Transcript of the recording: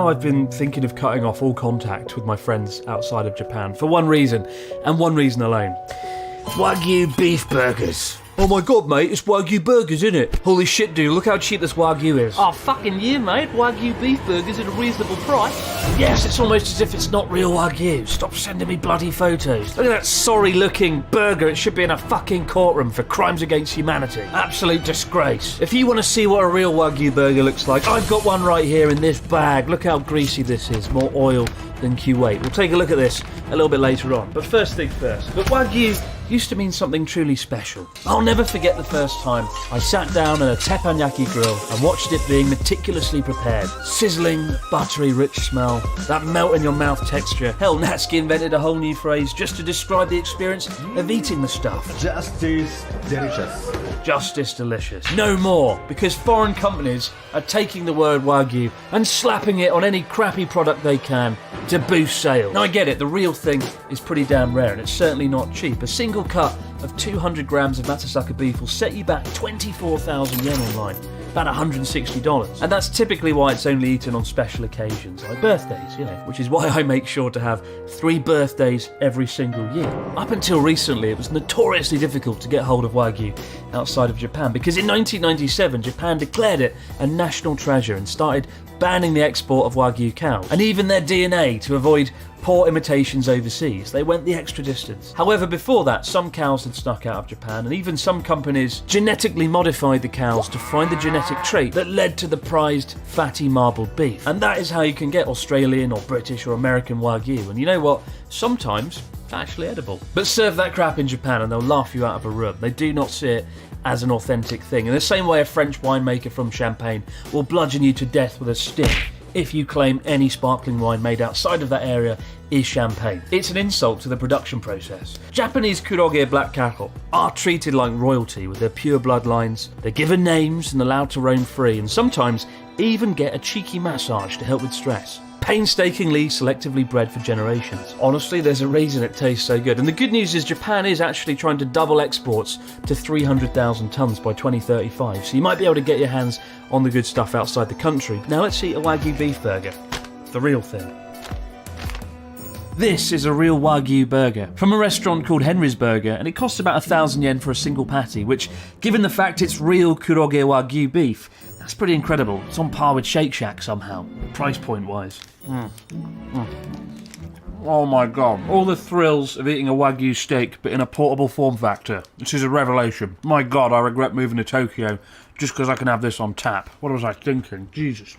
I've been thinking of cutting off all contact with my friends outside of Japan for one reason, and one reason alone. Wagyu beef burgers. Oh my god, mate, it's Wagyu burgers, innit? Holy shit, dude, look how cheap this Wagyu is. Oh, fucking yeah, mate. Wagyu beef burgers at a reasonable price. Yes, it's almost as if it's not real Wagyu. Stop sending me bloody photos. Look at that sorry-looking burger. It should be in a fucking courtroom for crimes against humanity. Absolute disgrace. If you want to see what a real Wagyu burger looks like, I've got one right here in this bag. Look how greasy this is. More oil than Kuwait. We'll take a look at this a little bit later on. But first things first. But Wagyu used to mean something truly special. I'll never forget the first time I sat down at a teppanyaki grill and watched it being meticulously prepared. Sizzling, buttery, rich smell, that melt-in-your-mouth texture. Hell, Natsuki invented a whole new phrase just to describe the experience of eating the stuff. Justice delicious. Justice delicious. No more, because foreign companies are taking the word Wagyu and slapping it on any crappy product they can to boost sales. Now I get it, the real thing is pretty damn rare and it's certainly not cheap. A single cut of 200 grams of Matsusaka beef will set you back 24,000 yen online, about $160. And that's typically why it's only eaten on special occasions, like birthdays, which is why I make sure to have 3 birthdays every single year. Up until recently, it was notoriously difficult to get hold of Wagyu outside of Japan, because in 1997, Japan declared it a national treasure and started banning the export of Wagyu cows, and even their DNA to avoid poor imitations overseas. They went the extra distance. However, before that, some cows had snuck out of Japan, and even some companies genetically modified the cows to find the genetic trait that led to the prized fatty marbled beef. And that is how you can get Australian or British or American Wagyu. And you know what? Sometimes it's actually edible. But serve that crap in Japan and they'll laugh you out of a room. They do not see it as an authentic thing. In the same way a French winemaker from Champagne will bludgeon you to death with a stick if you claim any sparkling wine made outside of that area is champagne. It's an insult to the production process. Japanese kuroge black cattle are treated like royalty with their pure bloodlines. They're given names and allowed to roam free, and sometimes even get a cheeky massage to help with stress. Painstakingly selectively bred for generations. Honestly, there's a reason it tastes so good. And the good news is Japan is actually trying to double exports to 300,000 tonnes by 2035. So you might be able to get your hands on the good stuff outside the country. Now let's eat a Wagyu beef burger. The real thing. This is a real Wagyu burger from a restaurant called Henry's Burger, and it costs about 1,000 yen for a single patty, which, given the fact it's real kuroge Wagyu beef, that's pretty incredible. It's on par with Shake Shack somehow, price point wise. Oh my god. All the thrills of eating a Wagyu steak, but in a portable form factor. This is a revelation. My god, I regret moving to Tokyo just because I can have this on tap. What was I thinking? Jesus.